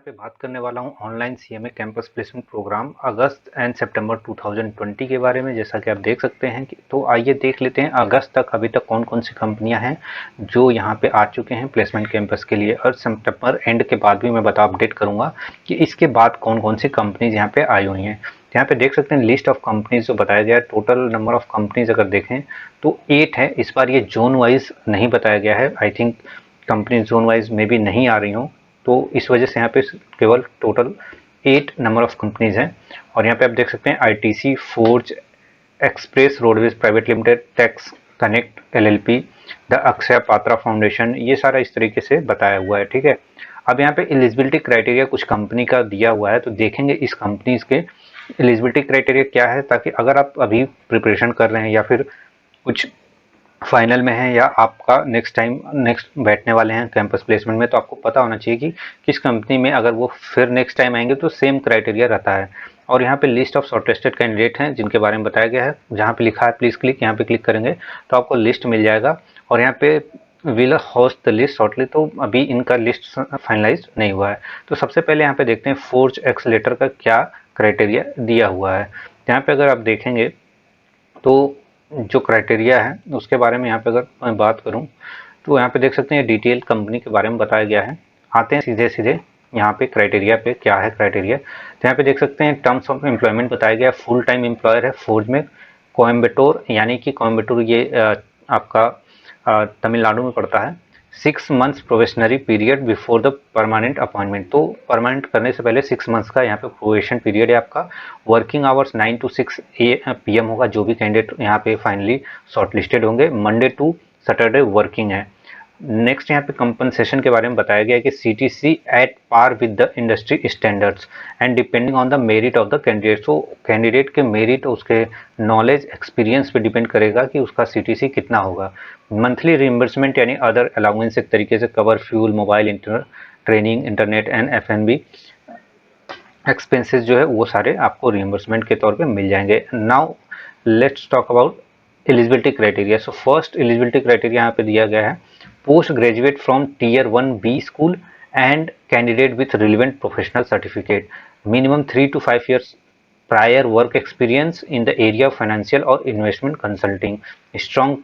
पे बात करने वाला हूँ online CMA campus placement programme अगस्त एंड सितंबर 2020 के बारे में। जैसा कि आप देख सकते हैं कि तो आइए देख लेते हैं अगस्त तक अभी तक कौन कौन सी कंपनियां हैं जो यहाँ पे आ चुके हैं प्लेसमेंट कैंपस के लिए, और सितंबर एंड के बाद भी मैं अपडेट करूँगा कि इसके बाद कौन कौन सी कंपनीज यहाँ पे आई हुई हैं। यहाँ पे देख सकते हैं लिस्ट ऑफ कंपनीज जो बताया गया है। टोटल नंबर ऑफ कंपनीज अगर देखें तो 8 है। इस बार ये जोन वाइज नहीं बताया गया है। I think company zone wise में भी नहीं आ रही हूँ, तो इस वजह से यहाँ पे केवल टोटल 8 नंबर ऑफ कंपनीज हैं। और यहाँ पे आप देख सकते हैं ITC, forge, express roadways private limited, tax connect LLP, the Akshay Patra foundation, ये सारा इस तरीके से बताया हुआ है। ठीक है, अब यहाँ पे एलिजिबिलिटी क्राइटेरिया कुछ कंपनी का दिया हुआ है, तो देखेंगे इस कंपनीज के एलिजिबिलिटी क्राइटेरिया क्या है, ताकि अगर आप अभी प्रिपरेशन कर रहे हैं या फिर कुछ फाइनल में है या आपका नेक्स्ट बैठने वाले हैं कैंपस प्लेसमेंट में, तो आपको पता होना चाहिए कि किस कंपनी में अगर वो फिर नेक्स्ट टाइम आएंगे तो सेम क्राइटेरिया रहता है। और यहाँ पे लिस्ट ऑफ शॉर्टलिस्टेड कैंडिडेट हैं जिनके बारे में बताया गया है। जहाँ पे लिखा है प्लीज क्लिक, यहाँ पे क्लिक करेंगे तो आपको लिस्ट मिल जाएगा। और यहाँ पे will host the list shortly, तो अभी इनका लिस्ट फाइनलाइज नहीं हुआ है। तो सबसे पहले यहाँ पे देखते हैं फोर्ज एक्सलेटर का क्या क्राइटेरिया दिया हुआ है। यहाँ पे अगर आप देखेंगे तो जो क्राइटेरिया है उसके बारे में यहाँ पे अगर मैं बात करूँ तो यहाँ पे देख सकते हैं डिटेल कंपनी के बारे में बताया गया है। आते हैं सीधे सीधे यहाँ पे क्राइटेरिया पे, क्या है क्राइटेरिया। तो यहाँ पे देख सकते हैं टर्म्स ऑफ एम्प्लॉयमेंट बताया गया है। फुल टाइम एम्प्लॉयर है फोर्ज में, कोयम्बटूर, यानी कि कोयम्बटूर ये आपका तमिलनाडु में पड़ता है। 6 months probationary period before the permanent appointment, तो परमानेंट करने से पहले 6 मंथ्स का यहाँ पे प्रोबेशन पीरियड है आपका। वर्किंग आवर्स 9 to 6 PM होगा। जो भी कैंडिडेट यहाँ पे फाइनली शॉर्टलिस्टेड होंगे, मंडे टू सैटरडे वर्किंग है। नेक्स्ट यहाँ पे कंपनसेशन के बारे में बताया गया है कि CTC at par with the industry standards and depending on the merit of the candidate. तो कैंडिडेट के मेरिट, उसके नॉलेज एक्सपीरियंस पे डिपेंड करेगा कि उसका CTC कितना होगा। मंथली रिइंबर्समेंट यानी अदर अलाउंस एक तरीके से cover fuel, mobile, training, internet and FNB expenses जो है वो सारे आपको रिइंबर्समेंट के तौर पे मिल जाएंगे। Now let's talk about eligibility criteria. So first eligibility criteria यहाँ पे दिया गया है post graduate from Tier 1B school and candidate with relevant professional certificate, minimum 3 to 5 years prior work experience in the area of financial और investment consulting, strong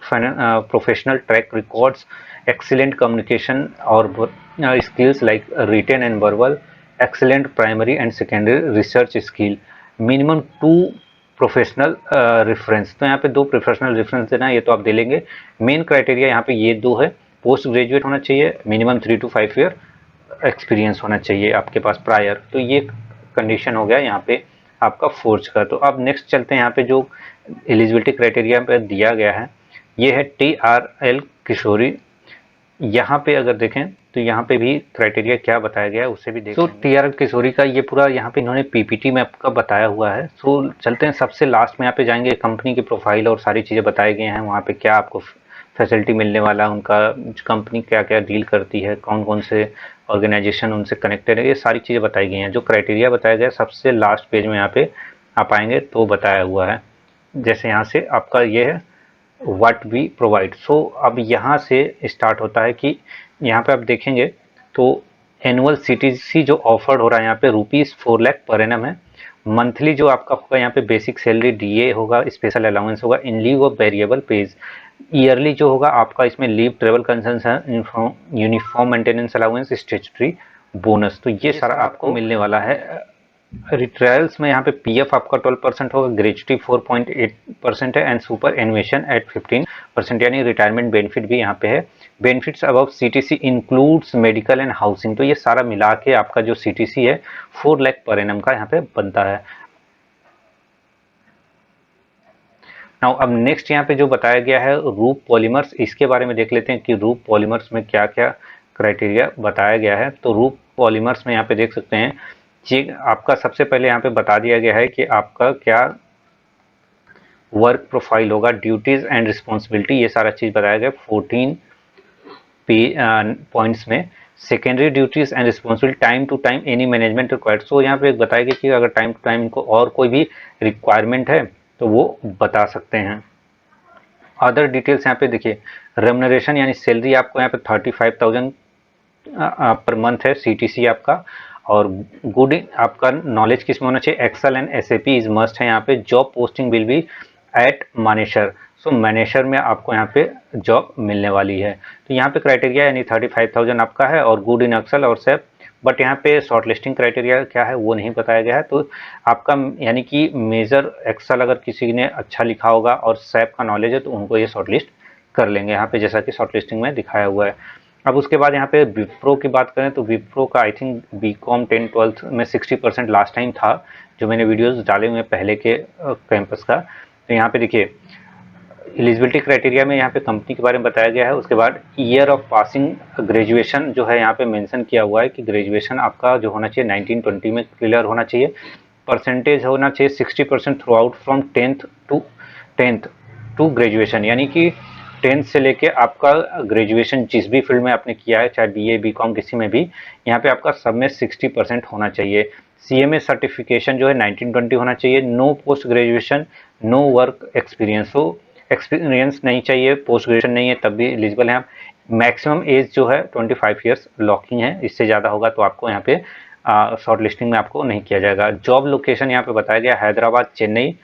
professional track records, excellent communication और skills like written and verbal, excellent primary and secondary research skill, minimum 2 professional reference. तो यहाँ पे 2 professional reference देना है, ये तो आप दे लेंगे। मेन क्राइटेरिया यहाँ पे ये 2 है, पोस्ट ग्रेजुएट होना चाहिए, मिनिमम 3 to 5 year एक्सपीरियंस होना चाहिए आपके पास प्रायर। तो ये कंडीशन हो गया यहाँ पे आपका फोर्ज का। तो अब नेक्स्ट चलते हैं यहाँ पे जो एलिजिबिलिटी क्राइटेरिया पे दिया गया है, ये है TRL किशोरी। यहाँ पे अगर देखें तो यहाँ पे भी क्राइटेरिया क्या बताया गया है उसे भी देखें। तो TRL किशोरी का ये पूरा यहाँ पे इन्होंने PPT में आपका बताया हुआ है। सो चलते हैं सबसे लास्ट में, यहाँ पे जाएंगे कंपनी की प्रोफाइल और सारी चीज़ें बताए गए हैं। वहाँ पे क्या आपको फैसिलिटी मिलने वाला, उनका कंपनी क्या क्या डील करती है, कौन कौन से ऑर्गेनाइजेशन उनसे कनेक्टेड है, ये सारी चीज़ें बताई गई हैं। जो क्राइटेरिया बताया गया सबसे लास्ट पेज में यहाँ पे आप आएंगे तो बताया हुआ है। जैसे यहाँ से आपका ये है व्हाट वी प्रोवाइड। सो अब यहाँ से स्टार्ट होता है कि यहाँ पे आप देखेंगे तो एनुअल CTC जो ऑफर्ड हो रहा है यहाँ पे ₹4 लाख पर एनम है। मंथली जो आपका होगा यहाँ पे बेसिक सैलरी DA होगा, स्पेशल अलाउंस होगा in lieu of variable pays. Yearly जो होगा आपका इसमें leave, travel concern, uniform maintenance allowance, statutory bonus, तो ये सारा आपको मिलने वाला है। रिट्रायल्स में यहाँ पे PF आपका 12% होगा, ग्रेजुटी 4.8% है एंड सुपर एनुएशन एट 15%, यानी रिटायरमेंट बेनिफिट भी यहाँ पे है। Benefits above CTC includes medical and housing, तो ये सारा मिला के आपका जो CTC है 4 लाख पर एनम का यहाँ पे बनता है। नाउ अब नेक्स्ट यहाँ पे जो बताया गया है रूप पॉलीमर्स, इसके बारे में देख लेते हैं कि रूप पॉलीमर्स में क्या क्या क्राइटेरिया बताया गया है। तो रूप पॉलीमर्स में यहाँ पे देख सकते हैं आपका सबसे पहले यहाँ पे बता दिया गया है कि आपका क्या वर्क प्रोफाइल होगा, ड्यूटीज एंड रिस्पॉन्सिबिलिटी, ये सारा चीज़ बताया गया 14 पॉइंट्स में। Secondary duties and responsibility, time to time any management required. So यहाँ पे बताया गया कि अगर टाइम टू टाइम इनको और कोई भी रिक्वायरमेंट है तो वो बता सकते हैं। अदर डिटेल्स यहाँ पे देखिए, रेम्यूनरेशन यानी सैलरी आपको यहाँ पे 35,000 पर मंथ है CTC आपका। और गुड आपका नॉलेज किस में होना चाहिए, Excel and SAP is must है यहाँ पे। Job posting will be at Manesar, so Manesar में आपको यहाँ पे जॉब मिलने वाली है। तो यहाँ पे क्राइटेरिया यानी 35,000 आपका है और गुड इन एक्सेल और SAP, बट यहाँ पे शॉर्ट लिस्टिंग क्राइटेरिया क्या है वो नहीं बताया गया है। तो आपका यानी कि मेजर एक्सेल अगर किसी ने अच्छा लिखा होगा और SAP का नॉलेज है तो उनको ये शॉर्ट लिस्ट कर लेंगे यहाँ पे, जैसा कि शॉर्ट लिस्टिंग में दिखाया हुआ है। अब उसके बाद यहाँ पे विप्रो की बात करें तो विप्रो का आई थिंक BCom 10-12 में 60% लास्ट टाइम था, जो मैंने वीडियोस डाले हुए हैं पहले के कैंपस का। तो यहाँ पे देखिए एलिजिबिलिटी क्राइटेरिया में यहाँ पे कंपनी के बारे में बताया गया है। उसके बाद ईयर ऑफ पासिंग ग्रेजुएशन जो है यहाँ पे मेंशन किया हुआ है कि ग्रेजुएशन आपका जो होना चाहिए 1920 में क्लियर होना चाहिए। परसेंटेज होना चाहिए 60% throughout from tenth to graduation, यानी कि 10th से लेके आपका ग्रेजुएशन जिस भी फील्ड में आपने किया है, चाहे BA BCom किसी में भी, यहाँ पे आपका सब में 60% होना चाहिए। CMA सर्टिफिकेशन जो है 1920 होना चाहिए। No post graduation, no work experience, हो एक्सपीरियंस नहीं चाहिए, पोस्ट ग्रेजुएशन नहीं है तब भी एलिजिबल है आप। मैक्सिमम एज जो है 25 ईयर्स लॉकिंग है, इससे ज़्यादा होगा तो आपको यहाँ पे शॉर्ट लिस्टिंग में आपको नहीं किया जाएगा। जॉब लोकेशन यहाँ पे बताया गया Hyderabad, Chennai.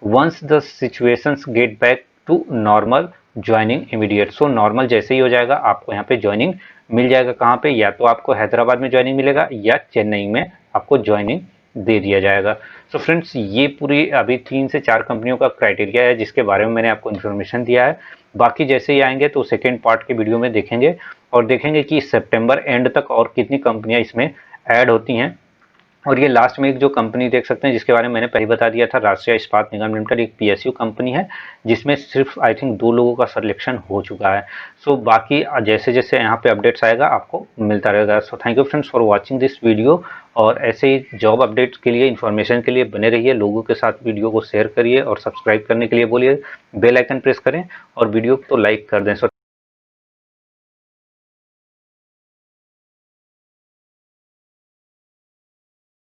Once the situations get back to normal joining immediate, so normal जैसे ही हो जाएगा आपको यहाँ पे ज्वाइनिंग मिल जाएगा। कहाँ पे, या तो आपको हैदराबाद में ज्वाइनिंग मिलेगा या चेन्नई में आपको ज्वाइनिंग दे दिया जाएगा। सो फ्रेंड्स ये पूरी अभी 3 से 4 कंपनियों का क्राइटेरिया है जिसके बारे में मैंने आपको इन्फॉर्मेशन दिया है। बाकी जैसे ही आएंगे तो सेकेंड पार्ट के वीडियो में देखेंगे और देखेंगे कि सितंबर एंड तक और कितनी कंपनियां इसमें ऐड होती हैं। और ये लास्ट में एक जो कंपनी देख सकते हैं जिसके बारे में मैंने पहले बता दिया था, राष्ट्रीय इस्पात निगम लिमिटेड, एक PSU कंपनी है जिसमें सिर्फ आई थिंक 2 लोगों का सिलेक्शन हो चुका है। सो बाकी जैसे जैसे यहाँ पे अपडेट्स आएगा आपको मिलता रहेगा। So thank you friends for watching this video, और ऐसे ही जॉब अपडेट्स के लिए, इन्फॉर्मेशन के लिए बने रहिए। लोगों के साथ वीडियो को शेयर करिए और सब्सक्राइब करने के लिए बोलिए, बेल आइकन प्रेस करें और वीडियो को लाइक कर दें। सो